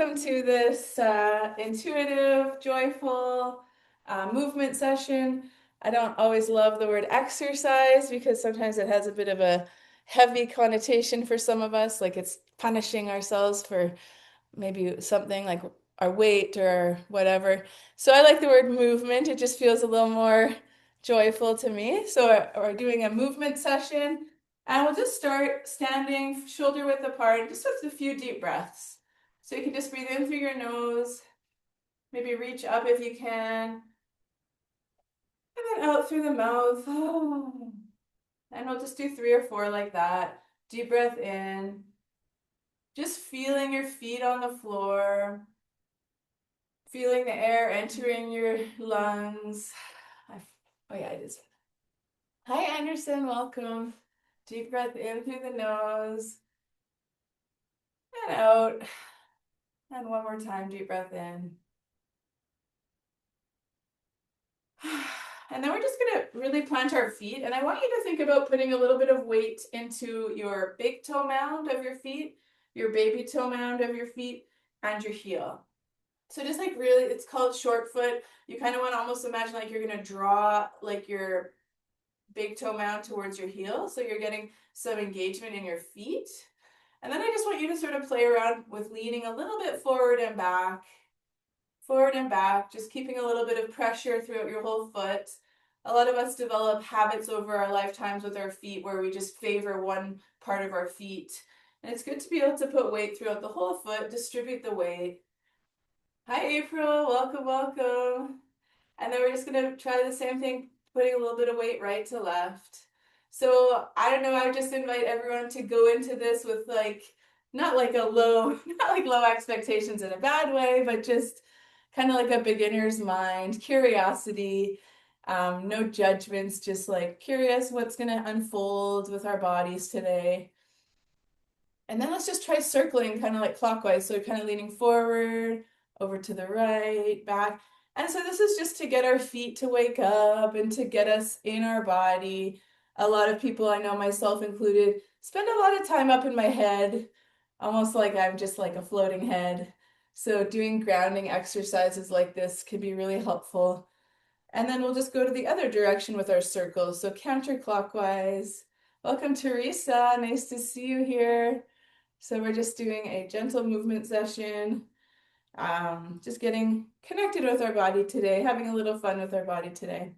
welcome to this intuitive, joyful movement session. I don't always love the word exercise because sometimes it has a bit of a heavy connotation for some of us, like it's punishing ourselves for maybe something like our weight or whatever. So I like the word movement. It just feels a little more joyful to me. So we're doing a movement session, and we'll just start standing shoulder width apart, just with a few deep breaths. So you can just breathe in through your nose, maybe reach up if you can, and then out through the mouth. And we'll just do 3 or 4 like that. Deep breath in, just feeling your feet on the floor, feeling the air entering your lungs. Oh yeah, it is. Hi, Anderson, welcome. Deep breath in through the nose and out. And one more time, deep breath in. And then we're just gonna really plant our feet. And I want you to think about putting a little bit of weight into your big toe mound of your feet, your baby toe mound of your feet, and your heel. So just like really, it's called short foot. You kind of want to almost imagine like you're gonna draw like your big toe mound towards your heel. So you're getting some engagement in your feet. And then I just want you to sort of play around with leaning a little bit forward and back, just keeping a little bit of pressure throughout your whole foot. A lot of us develop habits over our lifetimes with our feet where we just favor one part of our feet. And it's good to be able to put weight throughout the whole foot, distribute the weight. Hi, April. Welcome, welcome. And then we're just going to try the same thing, putting a little bit of weight right to left. So I don't know, I just invite everyone to go into this with like, not like a low, not like low expectations in a bad way, but just kind of like a beginner's mind, curiosity, no judgments, just like curious what's going to unfold with our bodies today. And then let's just try circling kind of like clockwise. So kind of leaning forward, over to the right, back. And so this is just to get our feet to wake up and to get us in our body. A lot of people, I know myself included, spend a lot of time up in my head, almost like I'm just like a floating head. So doing grounding exercises like this can be really helpful. And then we'll just go to the other direction with our circles. So counterclockwise. Welcome, Teresa. Nice to see you here. So we're just doing a gentle movement session, just getting connected with our body today, having a little fun with our body today.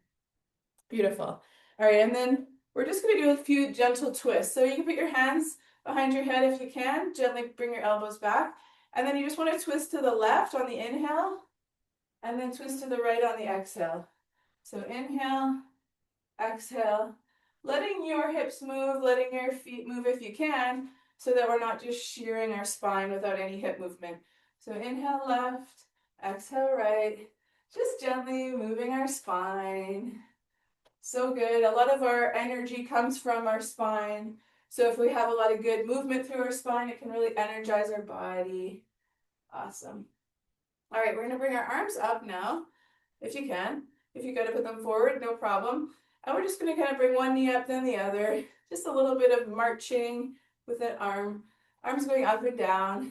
Beautiful. All right, and then we're just going to do a few gentle twists. So you can put your hands behind your head if you can, gently bring your elbows back. And then you just want to twist to the left on the inhale, and then twist to the right on the exhale. So inhale, exhale, letting your hips move, letting your feet move if you can, so that we're not just shearing our spine without any hip movement. So inhale left, exhale right, just gently moving our spine. So good. A lot of our energy comes from our spine. So if we have a lot of good movement through our spine, it can really energize our body. Awesome. All right, we're going to bring our arms up now, if you can. If you got to put them forward, no problem. And we're just going to kind of bring one knee up, then the other. Just a little bit of marching with that arms going up and down.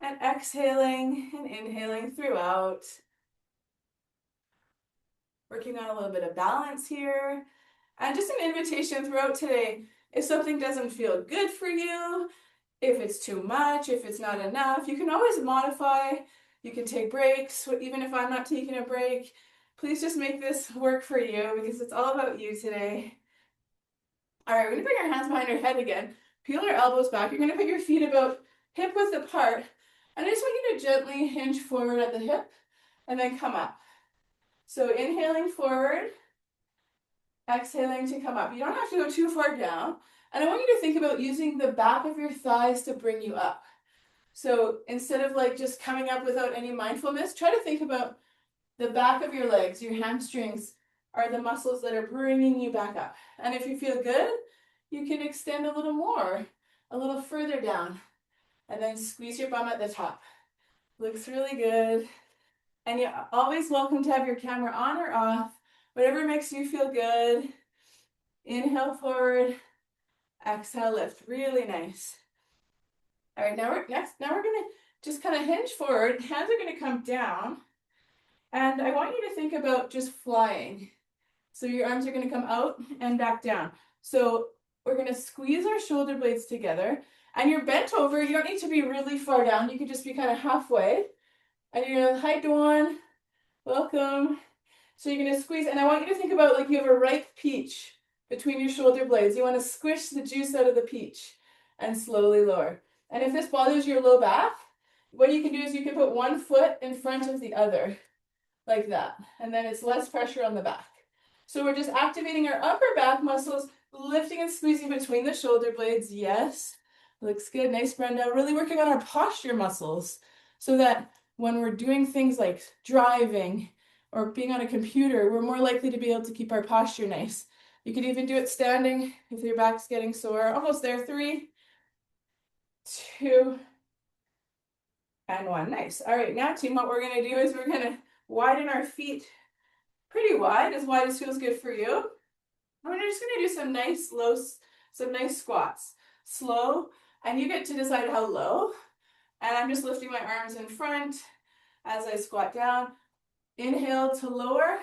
And exhaling and inhaling throughout. Working on a little bit of balance here. And just an invitation throughout today. If something doesn't feel good for you, if it's too much, if it's not enough, you can always modify. You can take breaks, even if I'm not taking a break. Please just make this work for you because it's all about you today. All right, we're gonna bring our hands behind our head again. Peel your elbows back. You're gonna put your feet about hip width apart. And I just want you to gently hinge forward at the hip and then come up. So inhaling forward, exhaling to come up. You don't have to go too far down. And I want you to think about using the back of your thighs to bring you up. So instead of like just coming up without any mindfulness, try to think about the back of your legs. Your hamstrings are the muscles that are bringing you back up. And if you feel good, you can extend a little more, a little further down, and then squeeze your bum at the top. Looks really good. And you're always welcome to have your camera on or off, whatever makes you feel good. Inhale forward, exhale lift. Really nice. All right, now we're gonna just kind of hinge forward. Hands are going to come down. And I want you to think about just flying. So your arms are going to come out and back down. So we're going to squeeze our shoulder blades together. And you're bent over. You don't need to be really far down. You could just be kind of halfway. And you're going to, hi, Dawn. Welcome. So you're going to squeeze. And I want you to think about like you have a ripe peach between your shoulder blades. You want to squish the juice out of the peach and slowly lower. And if this bothers your low back, what you can do is you can put one foot in front of the other like that. And then it's less pressure on the back. So we're just activating our upper back muscles, lifting and squeezing between the shoulder blades. Yes, looks good. Nice, Brenda. Really working on our posture muscles so that when we're doing things like driving or being on a computer, we're more likely to be able to keep our posture nice. You could even do it standing if your back's getting sore. Almost there. 3, 2, and 1. Nice. All right, now team, what we're going to do is we're going to widen our feet pretty wide as feels good for you. And we're just going to do some nice low, some nice squats. Slow, and you get to decide how low. And I'm just lifting my arms in front as I squat down. Inhale to lower.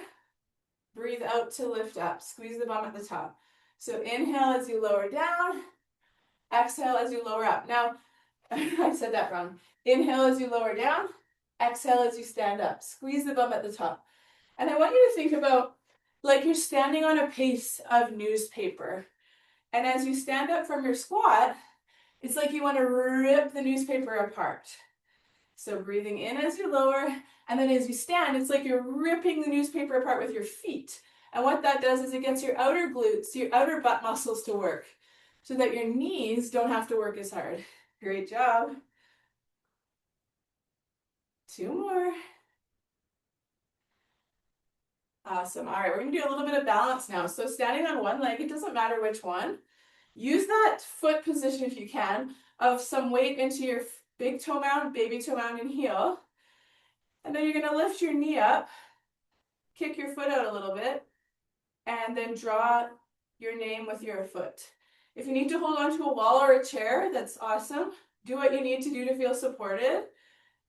Breathe out to lift up. Squeeze the bum at the top. So inhale as you lower down. Exhale as you lower up. Now, I said that wrong. Inhale as you lower down. Exhale as you stand up. Squeeze the bum at the top. And I want you to think about like you're standing on a piece of newspaper. And as you stand up from your squat, it's like you want to rip the newspaper apart. So breathing in as you lower, and then as you stand, it's like you're ripping the newspaper apart with your feet. And what that does is it gets your outer glutes, your outer butt muscles to work so that your knees don't have to work as hard. Great job. 2 more. Awesome. All right, we're going to do a little bit of balance now. So standing on one leg, it doesn't matter which one. Use that foot position if you can of some weight into your big toe mound, baby toe mound, and heel. And then you're going to lift your knee up, kick your foot out a little bit, and then draw your name with your foot. If you need to hold onto a wall or a chair, that's awesome. Do what you need to do to feel supported.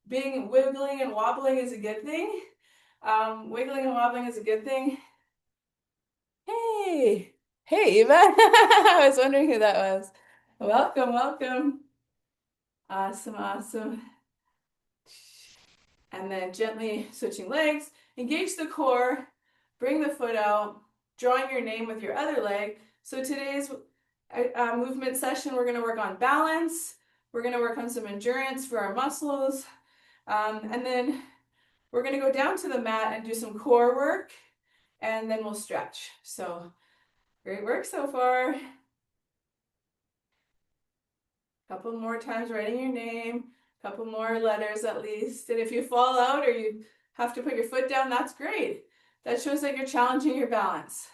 Being wiggling and wobbling is a good thing. Wiggling and wobbling is a good thing. Hey, hey, Eva. I was wondering who that was. Welcome, welcome. Awesome, awesome. And then gently switching legs. Engage the core. Bring the foot out. Drawing your name with your other leg. So today's movement session, we're going to work on balance. We're going to work on some endurance for our muscles. And then we're going to go down to the mat and do some core work. And then we'll stretch. So great work so far. Couple more times writing your name, couple more letters at least. And if you fall out or you have to put your foot down, that's great. That shows that you're challenging your balance.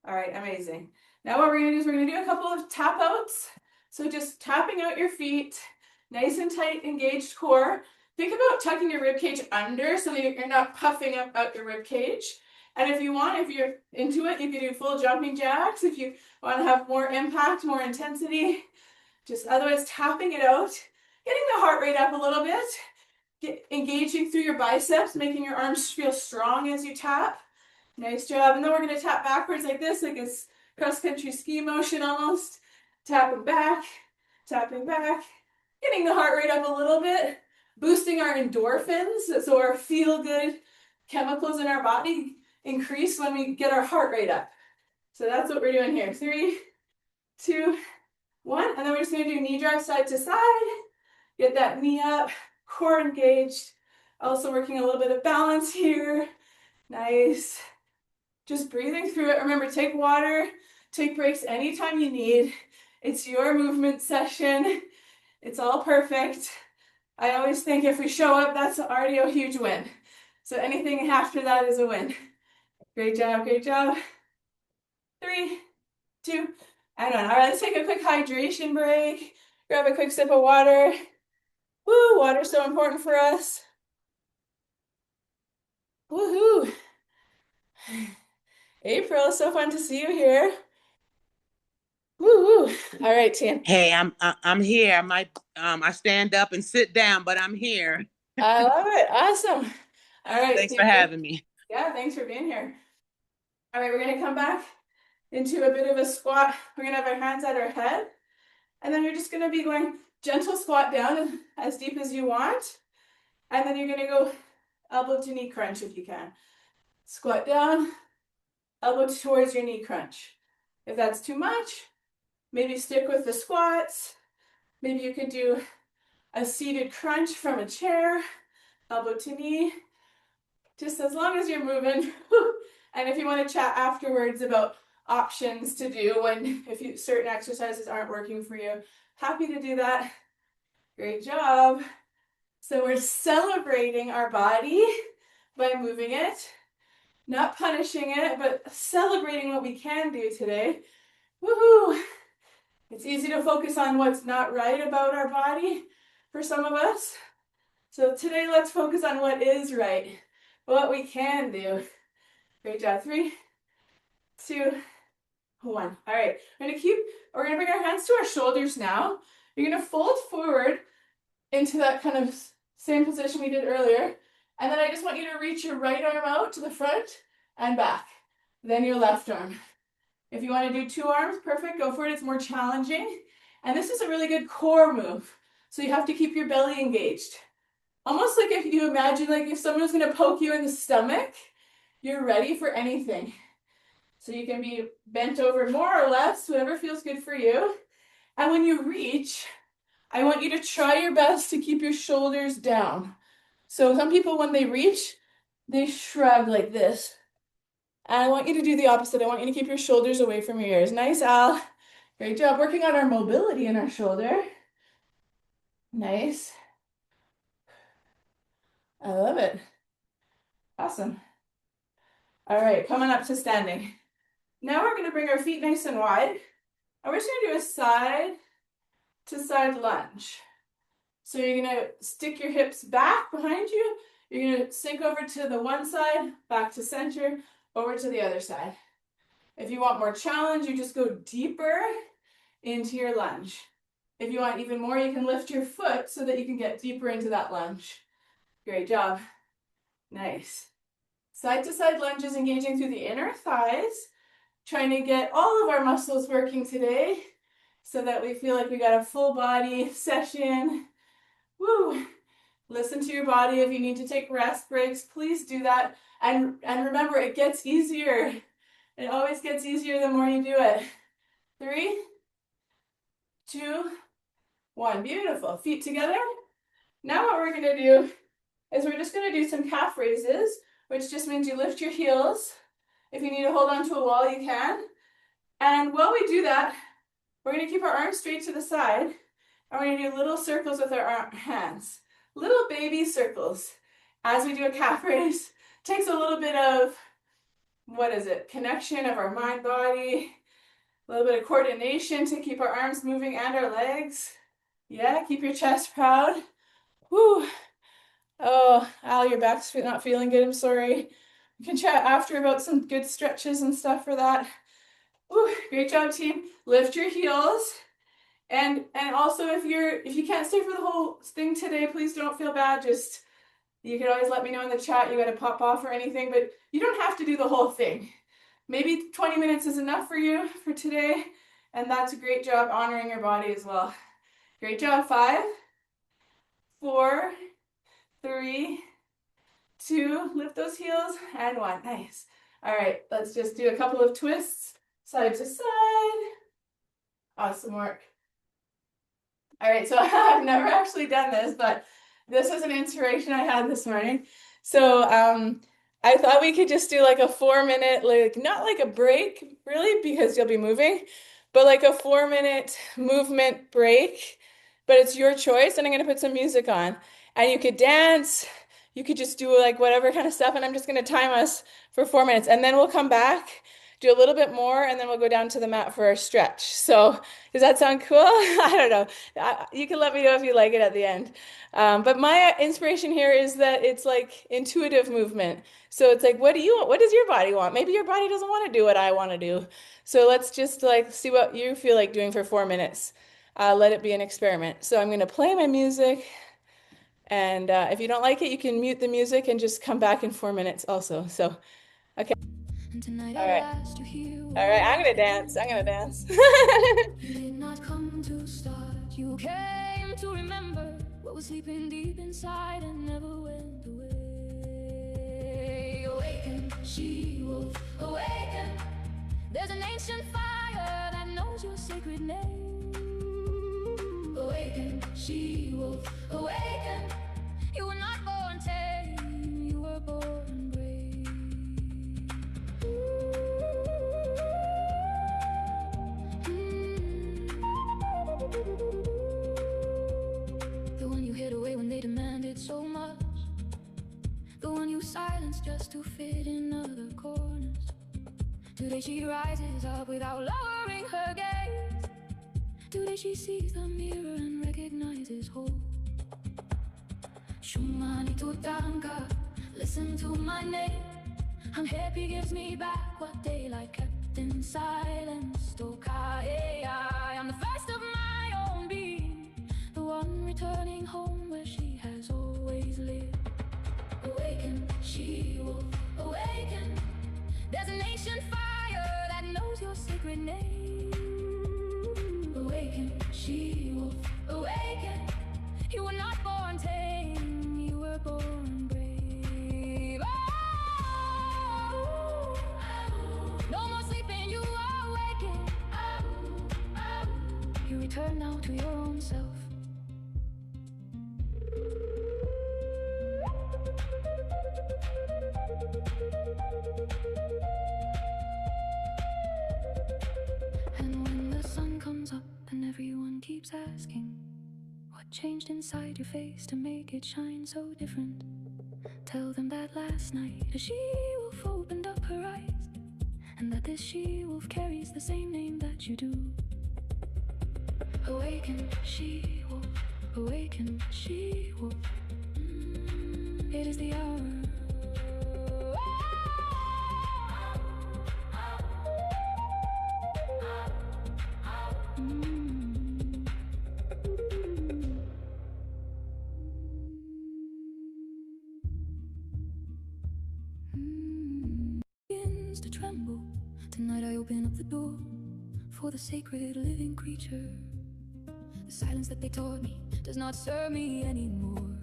All right, amazing. Now what we're gonna do is we're gonna do a couple of tap outs. So just tapping out your feet, nice and tight, engaged core. Think about tucking your rib cage under so that you're not puffing up out your rib cage. And if you want, if you're into it, you can do full jumping jacks. If you want to have more impact, more intensity, just otherwise tapping it out, getting the heart rate up a little bit, engaging through your biceps, making your arms feel strong as you tap. Nice job. And then we're going to tap backwards like this, like it's cross-country ski motion almost. Tapping back, getting the heart rate up a little bit, boosting our endorphins, so our feel-good chemicals in our body increase when we get our heart rate up. So that's what we're doing here. 3, 2, 1. And then we're just going to do knee drive side to side. Get that knee up, core engaged. Also working a little bit of balance here. Nice. Just breathing through it. Remember, take water, take breaks anytime you need. It's your movement session. It's all perfect. I always think if we show up, that's already a huge win. So anything after that is a win. Great job, great job. 3, 2, and 1. All right, let's take a quick hydration break. Grab a quick sip of water. Woo, water's so important for us. Woohoo. April, so fun to see you here. Woo, woo. All right, team. Hey, I'm here. I stand up and sit down, but I'm here. I love it. Awesome. All right, Thanks for team. having me. Yeah, thanks for being here. All right, we're gonna come back into a bit of a squat. We're gonna have our hands at our head, and then you're just gonna be going gentle squat down as deep as you want, and then you're gonna go elbow to knee crunch if you can. Squat down, elbow towards your knee crunch. If that's too much, maybe stick with the squats. Maybe you could do a seated crunch from a chair, elbow to knee, just as long as you're moving. And if you want to chat afterwards about options to do when if you certain exercises aren't working for you, happy to do that. Great job. So we're celebrating our body by moving it, not punishing it, but celebrating what we can do today. Woohoo! It's easy to focus on what's not right about our body for some of us. So today, let's focus on what is right, what we can do. Great job. 3, 2, 1. All right. We're gonna bring our hands to our shoulders now. You're gonna fold forward into that kind of same position we did earlier. And then I just want you to reach your right arm out to the front and back. Then your left arm. If you want to do 2 arms, perfect, go for it. It's more challenging. And this is a really good core move. So you have to keep your belly engaged. Almost like if you imagine like if someone was going to poke you in the stomach, you're ready for anything. So you can be bent over more or less, whatever feels good for you. And when you reach, I want you to try your best to keep your shoulders down. So some people, when they reach, they shrug like this. And I want you to do the opposite. I want you to keep your shoulders away from your ears. Nice, Al. Great job working on our mobility in our shoulder. Nice. I love it. Awesome. All right, coming up to standing. Now we're going to bring our feet nice and wide. And we're just going to do a side to side lunge. So you're going to stick your hips back behind you. You're going to sink over to the one side, back to center, over to the other side. If you want more challenge, you just go deeper into your lunge. If you want even more, you can lift your foot so that you can get deeper into that lunge. Great job. Nice. Side to side lunges engaging through the inner thighs, trying to get all of our muscles working today so that we feel like we got a full body session. Woo! Listen to your body. If you need to take rest breaks, please do that. And remember, it gets easier. It always gets easier the more you do it. 3, 2, 1. Beautiful. Feet together. Now what we're going to do is we're just going to do some calf raises, which just means you lift your heels. If you need to hold on to a wall, you can. And while we do that, we're going to keep our arms straight to the side. And we're going to do little circles with our hands. Little baby circles. As we do a calf raise, takes a little bit of, connection of our mind body, a little bit of coordination to keep our arms moving and our legs. Yeah, keep your chest proud. Woo. Oh, Al, your back's not feeling good. I'm sorry. We can chat after about some good stretches and stuff for that. Woo, great job, team. Lift your heels. And also if you can't stay for the whole thing today, please don't feel bad. Just you can always let me know in the chat you got to pop off or anything, but you don't have to do the whole thing. Maybe 20 minutes is enough for you for today, and that's a great job honoring your body as well. Great job. 5, 4, 3, 2, lift those heels, and 1. Nice. All right, let's just do a couple of twists, side to side. Awesome work. All right, so I've never actually done this, but this is an inspiration I had this morning. So I thought we could just do like a 4-minute, like not like a break really, because you'll be moving, but like a 4-minute movement break. But it's your choice, and I'm gonna put some music on, and you could dance. You could just do like whatever kind of stuff, and I'm just gonna time us for 4 minutes, and then we'll come back do a little bit more, and then we'll go down to the mat for our stretch. So does that sound cool? I don't know. You can let me know if you like it at the end. But my inspiration here is that it's like intuitive movement. So it's like, what do you want? What does your body want? Maybe your body doesn't want to do what I want to do. So let's just like see what you feel like doing for 4 minutes. Let it be an experiment. So I'm going to play my music. And if you don't like it, you can mute the music and just come back in 4 minutes also. So, okay. All right. All right. I'm going to dance. I'm going to dance. You did not come to start. You came to remember what was sleeping deep inside and never went away. Awaken, she-wolf, awaken. There's an ancient fire that knows your sacred name. Awaken, she-wolf, awaken. You were not born tame, you were born brave. The one you hid away when they demanded so much. The one you silenced just to fit in other corners. Today she rises up without lowering her gaze. Today she sees the mirror and recognizes hope. Shumani Tutanka, listen to my name. I'm happy gives me back what daylight kept in silence. Tokai, I'm the first of my own being, the one returning home where she has always lived. Awaken, she-wolf, awaken. There's an ancient fire that knows your sacred name. Awaken, she-wolf, awaken. You were not born tame, you were born brave. Oh, no more sleeping, you are awaken. You return now to your own self. And when the sun comes up and everyone keeps asking, what changed inside your face to make it shine so different? Tell them that last night a she-wolf opened up her eyes, and that this she-wolf carries the same name that you do. Awaken, she-wolf, awaken, she-wolf. It is the hour. Begins to tremble. Tonight I open up the door for the sacred living creature. The silence that they taught me does not serve me anymore.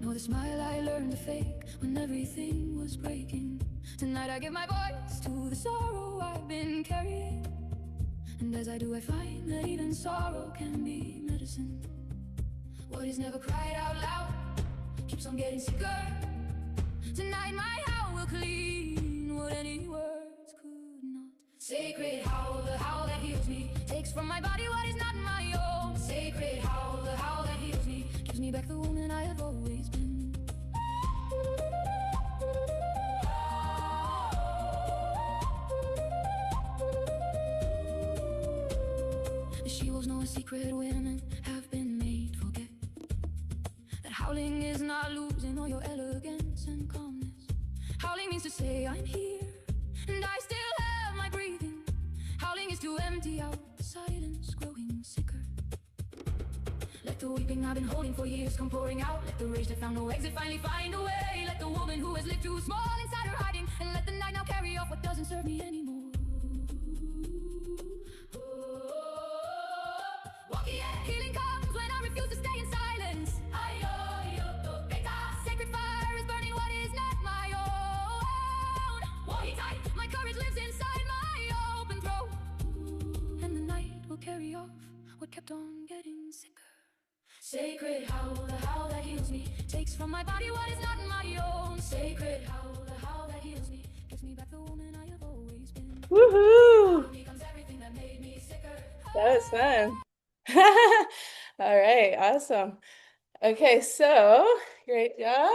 Nor the smile I learned to fake when everything was breaking. Tonight I give my voice to the sorrow I've been carrying. And as I do, I find that even sorrow can be medicine. What is never cried out loud keeps on getting sicker. Tonight my howl will clean what any words could not. Sacred howl, the howl that heals me, takes from my body what is not my own. Sacred howl, the howl that heals me, gives me back the woman I have always been. The she-wolves know a secret women have been made forget. That howling is not losing all your elegance and calmness. Howling means to say I'm here, and I still have my breathing. Howling is to empty out the silence growing sicker. Let the weeping I've been holding for years come pouring out. Let the rage that found no exit finally find a way. Let the woman who has lived too small inside her hiding, and let the night now carry off what doesn't serve me anymore. Healing comes when I refuse to stay in silence. Sacred fire is burning what is not my own. My courage lives inside my open throat, and the night will carry off what kept on getting sicker. Sacred howl, the howl that heals me, takes from my body what is not my own. Sacred howl, the howl that heals me, gives me back the woman I have always been. Woohoo! Becomes everything that made me sicker. That was fun. All right, awesome. Okay, so great job.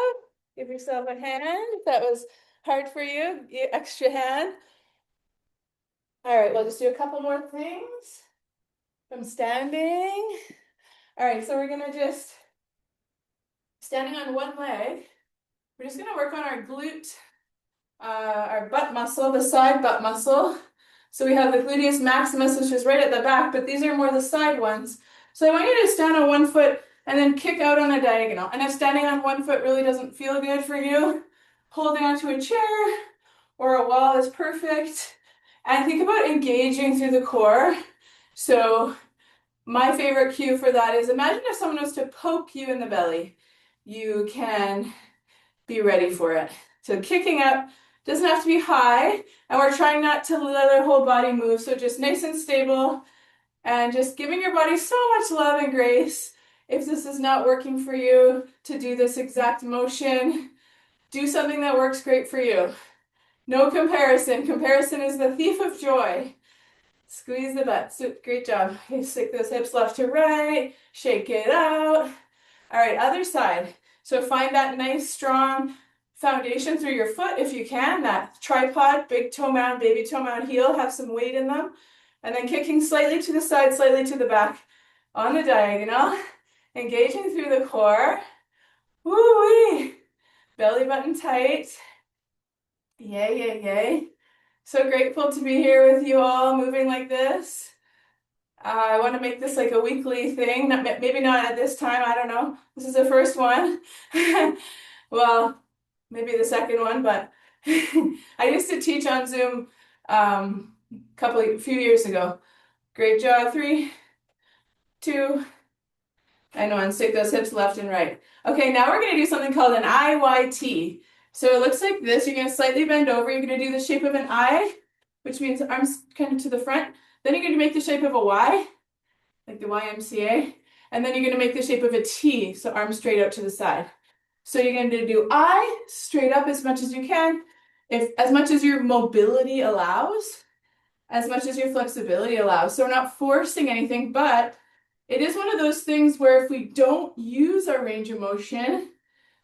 Give yourself a hand if that was hard for you. Extra hand. All right, we'll just do a couple more things from standing. All right, so we're gonna just, standing on one leg, we're just gonna work on our glute, our butt muscle, the side butt muscle. So we have the gluteus maximus, which is right at the back, but these are more the side ones. So I want you to stand on one foot and then kick out on a diagonal. And if standing on one foot really doesn't feel good for you, holding onto a chair or a wall is perfect. And think about engaging through the core. So my favorite cue for that is imagine if someone was to poke you in the belly. You can be ready for it. So kicking up doesn't have to be high, and we're trying not to let our whole body move, so just nice and stable, and just giving your body so much love and grace. If this is not working for you to do this exact motion, do something that works great for you. No comparison. Comparison is the thief of joy. Squeeze the butt. So, great job. Okay, stick those hips left to right. Shake it out. All right, other side. So find that nice, strong foundation through your foot if you can. That tripod, big toe mound, baby toe mound heel, have some weight in them. And then kicking slightly to the side, slightly to the back on the diagonal. Engaging through the core. Woo-wee. Belly button tight. Yay, yay, yay. So grateful to be here with you all, moving like this. I want to make this like a weekly thing. Maybe not at this time, I don't know. This is the first one. Well, maybe the second one, but I used to teach on Zoom few years ago. Great job. 3, 2, and 1. Stick those hips left and right. Okay, now we're going to do something called an IYT. So it looks like this. You're going to slightly bend over. You're going to do the shape of an I, which means arms kind of to the front. Then you're going to make the shape of a Y, like the YMCA. And then you're going to make the shape of a T, so arms straight out to the side. So you're going to do I straight up as much as you can, as much as your mobility allows, as much as your flexibility allows. So we're not forcing anything, but it is one of those things where if we don't use our range of motion,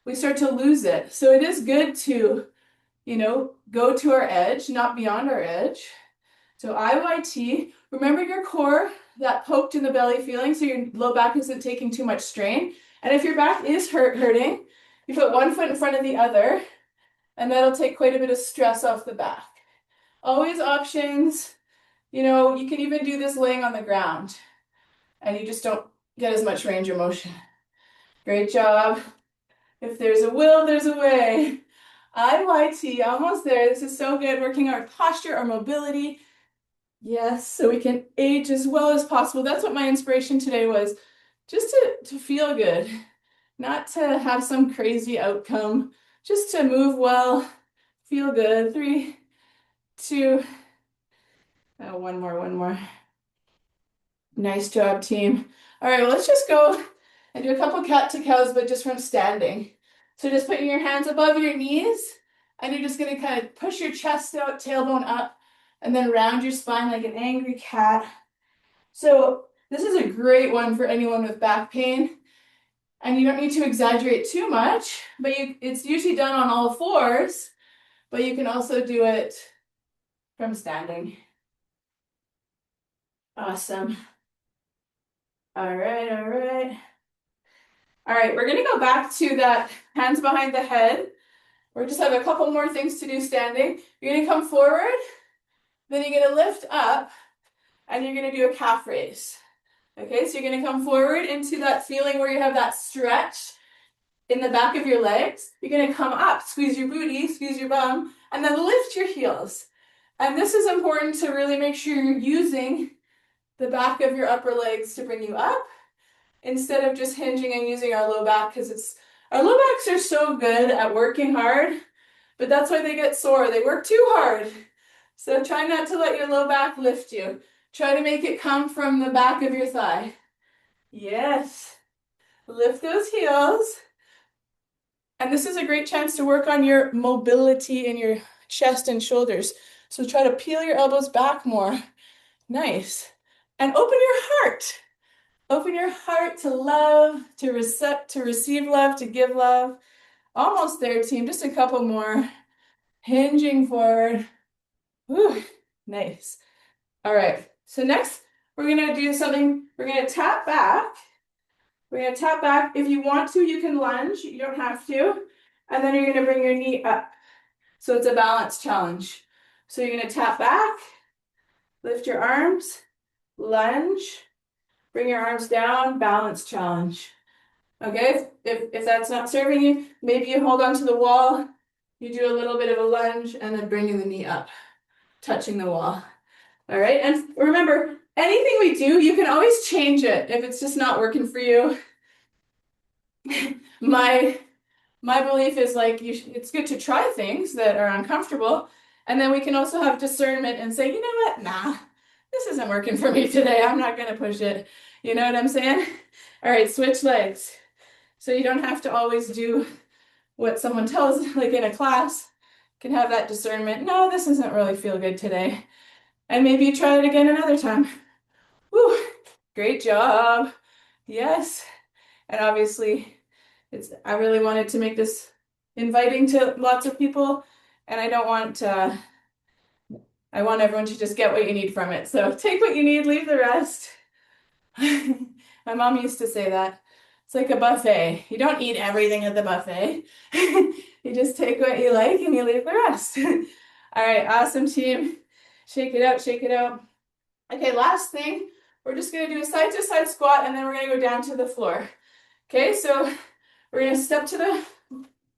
we start to lose it. So it is good to, go to our edge, not beyond our edge. So IYT, remember your core, that poked in the belly feeling, so your low back isn't taking too much strain. And if your back is hurting, you put one foot in front of the other, and that'll take quite a bit of stress off the back. Always options. You can even do this laying on the ground, and you just don't get as much range of motion. Great job. If there's a will, there's a way. IYT, almost there. This is so good, working our posture, our mobility. Yes, so we can age as well as possible. That's what my inspiration today was, just to feel good, not to have some crazy outcome, just to move well, feel good. 3, 2, one more. Nice job, team. All right, well, let's just go and do a couple cat to cows, but just from standing. So just putting your hands above your knees, and you're just going to kind of push your chest out, tailbone up, and then round your spine like an angry cat. So this is a great one for anyone with back pain. And you don't need to exaggerate too much, but it's usually done on all fours, but you can also do it from standing. Awesome. All right. All right, we're going to go back to that hands behind the head. We just have a couple more things to do standing. You're going to come forward, then you're going to lift up, and you're going to do a calf raise. Okay, so you're going to come forward into that feeling where you have that stretch in the back of your legs. You're going to come up, squeeze your booty, squeeze your bum, and then lift your heels. And this is important to really make sure you're using the back of your upper legs to bring you up, instead of just hinging and using our low back, because our low backs are so good at working hard, but that's why they get sore. They work too hard. So try not to let your low back lift you. Try to make it come from the back of your thigh. Yes. Lift those heels. And this is a great chance to work on your mobility in your chest and shoulders. So try to peel your elbows back more. Nice. And open your heart. Open your heart to love, to receive love, to give love. Almost there, team. Just a couple more. Hinging forward. Whew. Nice. All right, so next we're gonna do something, we're gonna tap back. We're gonna tap back. If you want to, you can lunge, you don't have to. And then you're gonna bring your knee up. So it's a balance challenge. So you're gonna tap back, lift your arms, lunge, bring your arms down, balance challenge. Okay, if that's not serving you, maybe you hold onto the wall, you do a little bit of a lunge, and then bringing the knee up, touching the wall. All right, and remember, anything we do, you can always change it if it's just not working for you. My belief is like it's good to try things that are uncomfortable, and then we can also have discernment and say, you know what, nah, this isn't working for me today. I'm not gonna push it. You know what I'm saying? All right, switch legs. So you don't have to always do what someone tells, like in a class. You can have that discernment. No, this doesn't really feel good today. And maybe you try it again another time. Woo, great job. Yes. And obviously, I really wanted to make this inviting to lots of people, and I don't want I want everyone to just get what you need from it. So take what you need, leave the rest. My mom used to say that. It's like a buffet. You don't eat everything at the buffet. You just take what you like and you leave the rest. All right, awesome team. Shake it out, shake it out. Okay, last thing, we're just gonna do a side to side squat and then we're gonna go down to the floor. Okay, so we're gonna step to the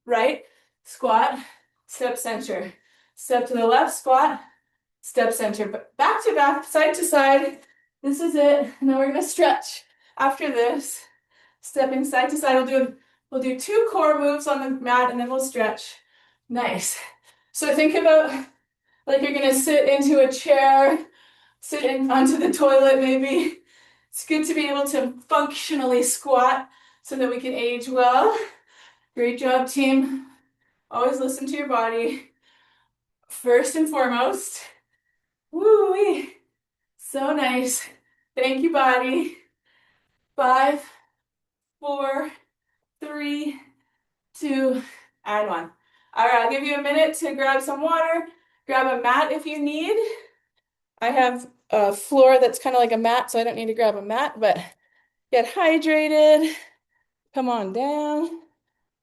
right, squat, step center. Step to the left, squat, step center. Back to back, side to side. This is it. And then we're gonna stretch. After this, stepping side to side, we'll do 2 core moves on the mat and then we'll stretch. Nice. So think about like you're gonna sit into a chair, sit onto the toilet maybe. It's good to be able to functionally squat so that we can age well. Great job, team. Always listen to your body. First and foremost. Woo-wee. So nice. Thank you, body. 5, 4, 3, 2, and 1. All right, I'll give you a minute to grab some water. Grab a mat if you need. I have a floor that's kind of like a mat, so I don't need to grab a mat, but get hydrated. Come on down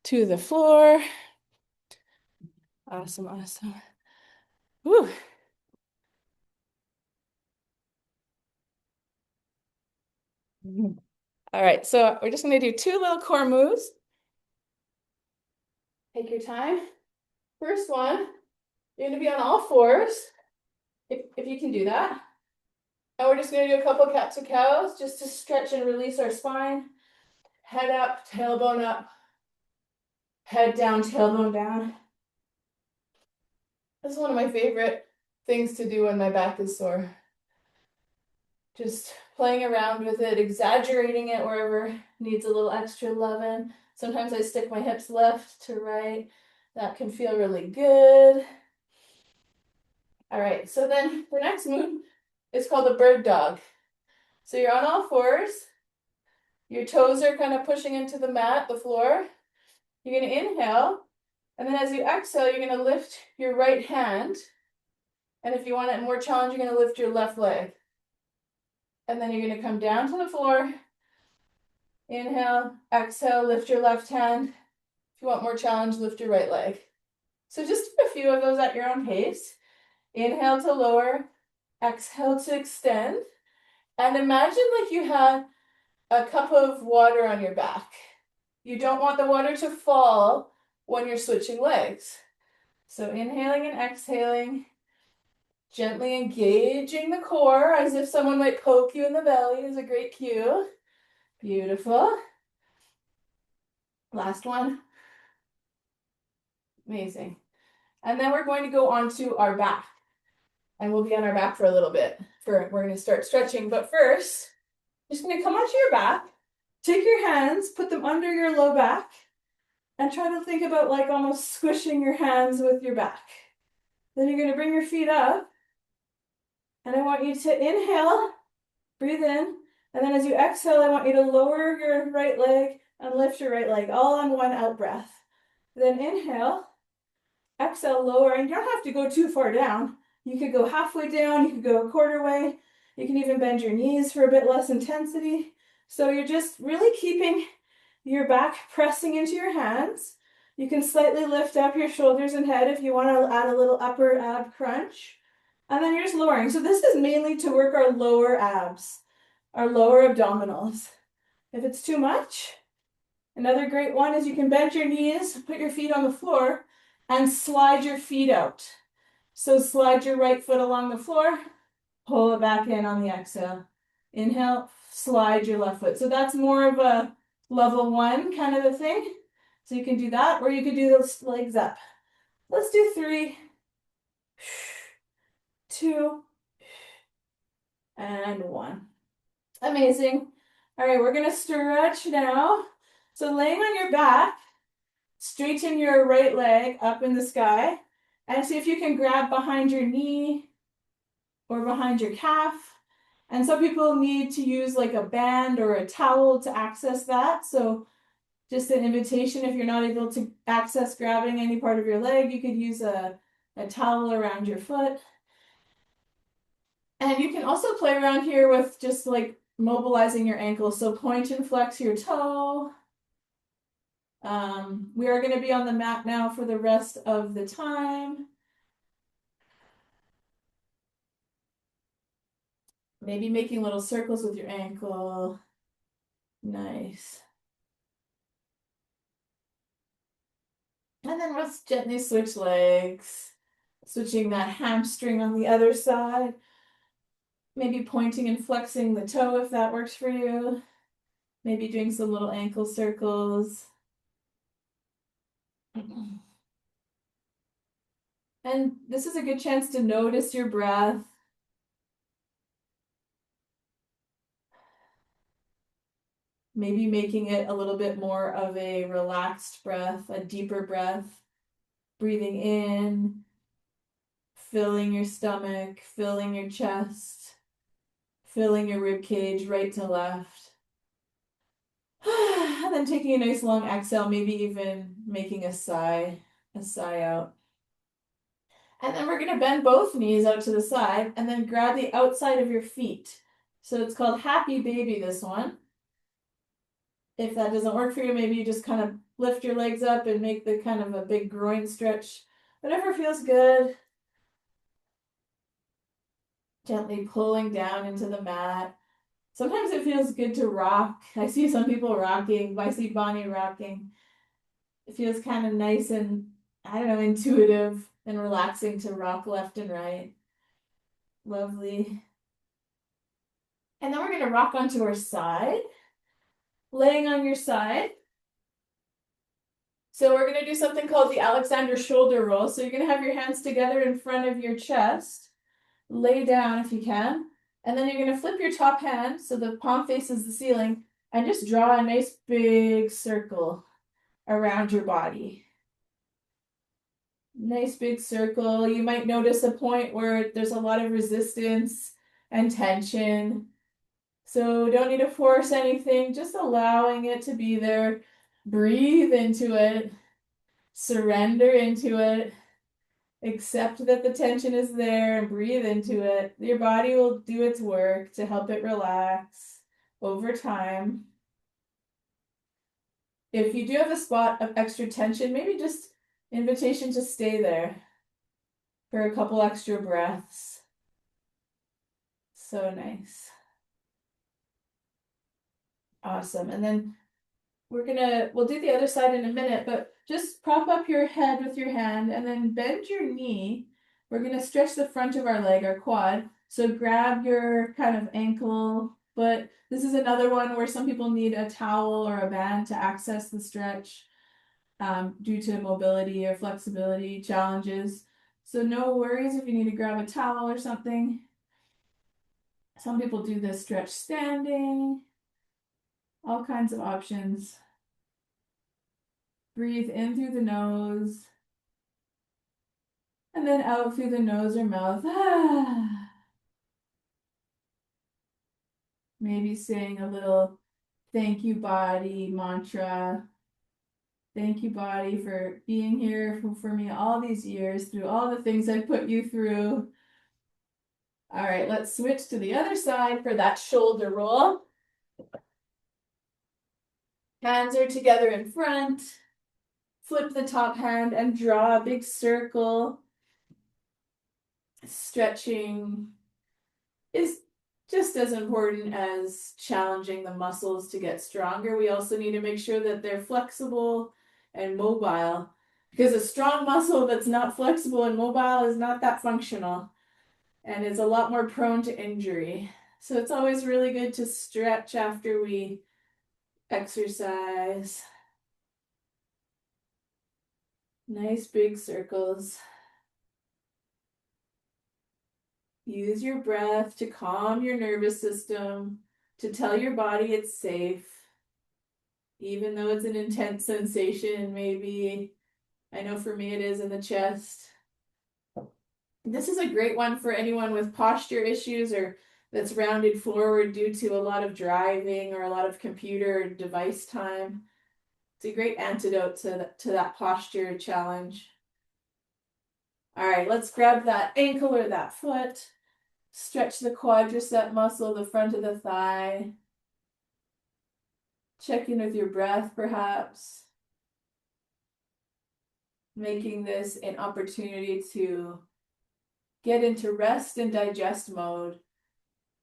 to the floor. Awesome, awesome. Woo. All right, so we're just gonna do 2 little core moves. Take your time. First one, you're gonna be on all fours, if you can do that. And we're just gonna do a couple cats and cows just to stretch and release our spine. Head up, tailbone up. Head down, tailbone down. This is one of my favorite things to do when my back is sore. Just playing around with it, exaggerating it wherever needs a little extra loving. Sometimes I stick my hips left to right. That can feel really good. All right, so then the next move is called the bird dog. So you're on all fours. Your toes are kind of pushing into the mat, the floor. You're going to inhale. And then as you exhale, you're going to lift your right hand. And if you want it more challenging, you're going to lift your left leg. And then you're going to come down to the floor. Inhale, exhale, lift your left hand. If you want more challenge, lift your right leg. So just do a few of those at your own pace. Inhale to lower, exhale to extend. And imagine like you had a cup of water on your back. You don't want the water to fall when you're switching legs. So inhaling and exhaling, gently engaging the core as if someone might poke you in the belly is a great cue. Beautiful. Last one. Amazing. And then we're going to go on to our back. And we'll be on our back for a little bit. We're going to start stretching. But first, just going to come onto your back. Take your hands, put them under your low back. And try to think about like almost squishing your hands with your back. Then you're going to bring your feet up. And I want you to inhale, breathe in. And then as you exhale, I want you to lower your right leg and lift your right leg, all on one out breath. Then inhale, exhale, lower, and you don't have to go too far down. You could go halfway down, you could go a quarter way. You can even bend your knees for a bit less intensity. So you're just really keeping your back pressing into your hands. You can slightly lift up your shoulders and head if you want to add a little upper ab crunch. And then you're just lowering. So this is mainly to work our lower abs, our lower abdominals. If it's too much, another great one is you can bend your knees, put your feet on the floor, and slide your feet out. So slide your right foot along the floor, pull it back in on the exhale. Inhale, slide your left foot. So that's more of a level 1 kind of a thing. So you can do that, or you could do those legs up. Let's do 3, 2, and 1. Amazing. All right, we're gonna stretch now. So laying on your back, straighten your right leg up in the sky, and see if you can grab behind your knee or behind your calf. And some people need to use like a band or a towel to access that. So just an invitation, if you're not able to access grabbing any part of your leg, you could use a towel around your foot. And you can also play around here with just like mobilizing your ankle. So point and flex your toe. We are going to be on the mat now for the rest of the time. Maybe making little circles with your ankle. Nice. And then let's gently switch legs. Switching that hamstring on the other side. Maybe pointing and flexing the toe if that works for you. Maybe doing some little ankle circles. And this is a good chance to notice your breath. Maybe making it a little bit more of a relaxed breath, a deeper breath. Breathing in, filling your stomach, filling your chest, filling your rib cage right to left. And then taking a nice long exhale, maybe even making a sigh out. And then we're going to bend both knees out to the side and then grab the outside of your feet. So it's called Happy Baby, this one. If that doesn't work for you, maybe you just kind of lift your legs up and make the kind of a big groin stretch. Whatever feels good. Gently pulling down into the mat. Sometimes it feels good to rock. I see some people rocking. I see Bonnie rocking. It feels kind of nice and, I don't know, intuitive and relaxing to rock left and right. Lovely. And then we're going to rock onto our side. Laying on your side. So we're going to do something called the Alexander shoulder roll. So you're going to have your hands together in front of your chest. Lay down if you can. And then you're going to flip your top hand so the palm faces the ceiling and just draw a nice big circle around your body. Nice big circle. You might notice a point where there's a lot of resistance and tension. So don't need to force anything, just allowing it to be there. Breathe into it. Surrender into it. Accept that the tension is there and breathe into it. Your body will do its work to help it relax over time. If you do have a spot of extra tension, maybe just invitation to stay there for a couple extra breaths. So nice. Awesome. And then we'll do the other side in a minute, but just prop up your head with your hand and then bend your knee. We're going to stretch the front of our leg, our quad. So grab your kind of ankle, but this is another one where some people need a towel or a band to access the stretch due to mobility or flexibility challenges. So no worries if you need to grab a towel or something. Some people do this stretch standing. All kinds of options. Breathe in through the nose. And then out through the nose or mouth. Maybe saying a little thank you, body mantra. Thank you, body, for being here for me all these years, through all the things I put you through. All right, let's switch to the other side for that shoulder roll. Hands are together in front. Flip the top hand and draw a big circle. Stretching is just as important as challenging the muscles to get stronger. We also need to make sure that they're flexible and mobile, because a strong muscle that's not flexible and mobile is not that functional and is a lot more prone to injury. So it's always really good to stretch after we exercise. Nice big circles. Use your breath to calm your nervous system, to tell your body it's safe. Even though it's an intense sensation, maybe. I know for me it is in the chest. This is a great one for anyone with posture issues or that's rounded forward due to a lot of driving or a lot of computer or device time. It's a great antidote to that posture challenge. All right, let's grab that ankle or that foot. Stretch the quadricep muscle, the front of the thigh. Check in with your breath, perhaps. Making this an opportunity to get into rest and digest mode,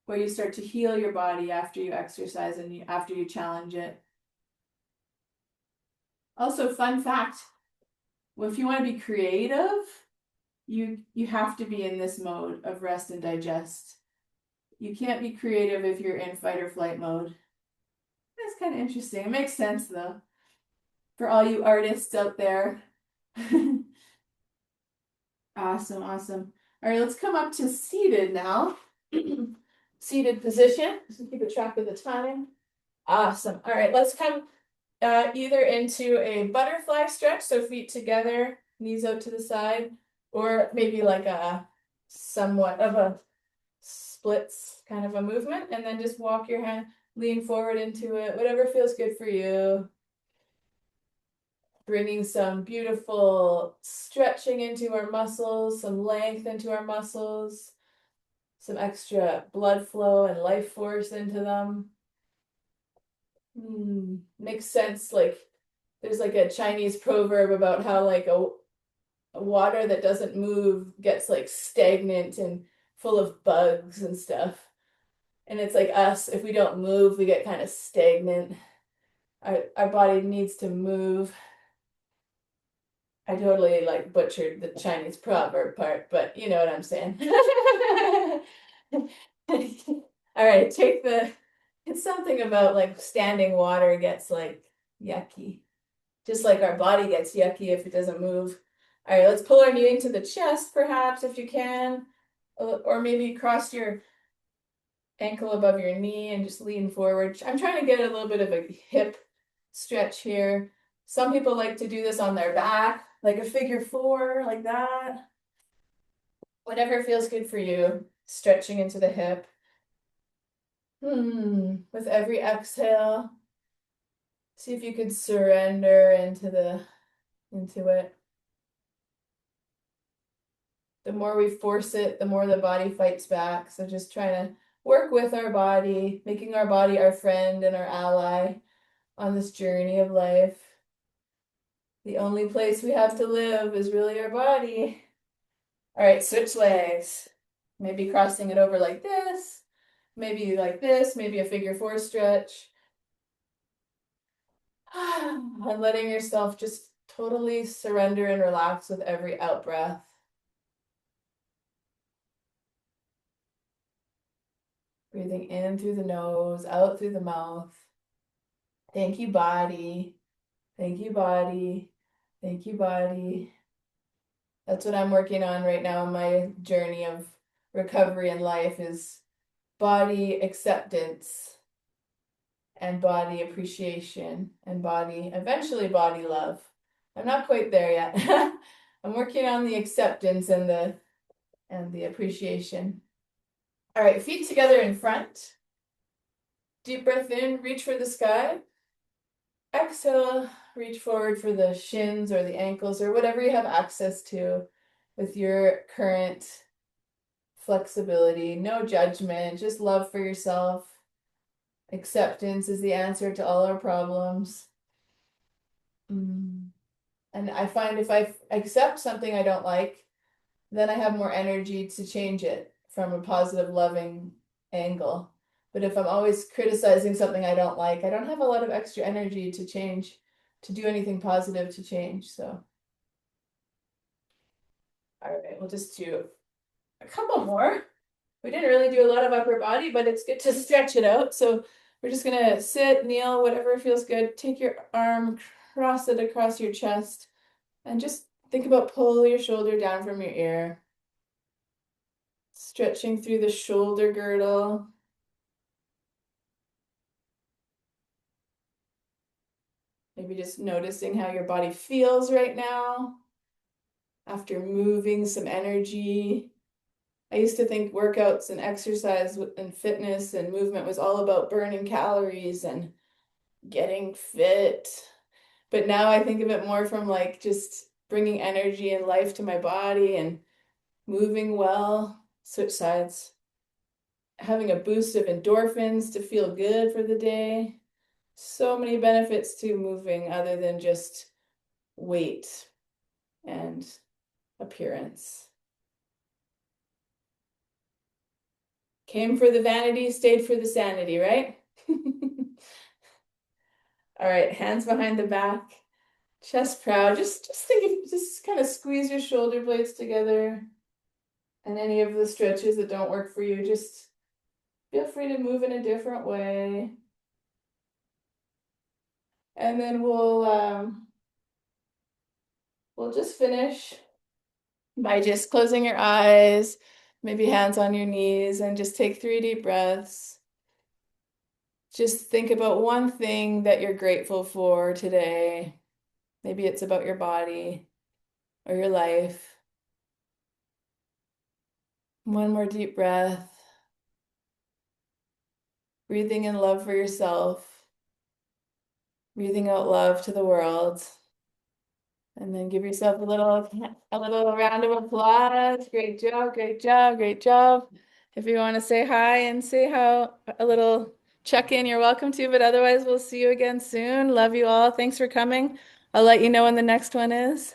where you start to heal your body after you exercise and after you challenge it. Also, fun fact, well, if you want to be creative, you have to be in this mode of rest and digest. You can't be creative if you're in fight or flight mode. That's kind of interesting. It makes sense though, for all you artists out there. Awesome, awesome. All right, let's come up to seated now. Seated position. Just keep a track of the time. Awesome. All right, let's come either into a butterfly stretch, so feet together, knees out to the side, or maybe like a somewhat of a splits kind of a movement, and then just walk your hand, lean forward into it, whatever feels good for you. Bringing some beautiful stretching into our muscles, some length into our muscles, some extra blood flow and life force into them. Makes sense. Like there's like a Chinese proverb about how like a water that doesn't move gets like stagnant and full of bugs and stuff. And it's like us, if we don't move, we get kind of stagnant. Our body needs to move. I totally like butchered the Chinese proverb part, but you know what I'm saying. All right, it's something about like standing water gets like yucky. Just like our body gets yucky if it doesn't move. All right, let's pull our knee into the chest perhaps if you can. Or maybe cross your ankle above your knee and just lean forward. I'm trying to get a little bit of a hip stretch here. Some people like to do this on their back, like a figure four, like that. Whatever feels good for you, stretching into the hip. With every exhale, see if you could surrender into it. The more we force it, the more the body fights back. So just trying to work with our body, making our body our friend and our ally on this journey of life. The only place we have to live is really our body. All right, switch legs. Maybe crossing it over like this, maybe like this, maybe a figure four stretch. And letting yourself just totally surrender and relax with every out breath. Breathing in through the nose, out through the mouth. Thank you, body. Thank you, body. Thank you, body. That's what I'm working on right now in my journey of recovery in life, is body acceptance and body appreciation and eventually body love. I'm not quite there yet. I'm working on the acceptance and the appreciation. All right, feet together in front. Deep breath in, reach for the sky. Exhale, reach forward for the shins or the ankles or whatever you have access to with your current flexibility, no judgment, just love for yourself. Acceptance is the answer to all our problems. And I find if I accept something I don't like, then I have more energy to change it from a positive, loving angle. But if I'm always criticizing something I don't like, I don't have a lot of extra energy to change, to do anything positive to change. So, all right, we'll just do a couple more. We didn't really do a lot of upper body, but it's good to stretch it out. So we're just gonna sit, kneel, whatever feels good. Take your arm, cross it across your chest, and just think about pull your shoulder down from your ear. Stretching through the shoulder girdle. Maybe just noticing how your body feels right now after moving some energy. I used to think workouts and exercise and fitness and movement was all about burning calories and getting fit. But now I think of it more from like just bringing energy and life to my body and moving well. Switch sides. Having a boost of endorphins to feel good for the day. So many benefits to moving other than just weight and appearance. Came for the vanity, stayed for the sanity, right? All right, hands behind the back, chest proud. Just think, just kind of squeeze your shoulder blades together. And any of the stretches that don't work for you, just feel free to move in a different way. And then we'll just finish by just closing your eyes, maybe hands on your knees, and just take 3 deep breaths. Just think about one thing that you're grateful for today. Maybe it's about your body or your life. One more deep breath. Breathing in love for yourself. Breathing out love to the world. And then give yourself a little round of applause. Great job, great job, great job. If you want to say hi and say how a little check in, you're welcome to, but otherwise we'll see you again soon. Love you all. Thanks for coming. I'll let you know when the next one is.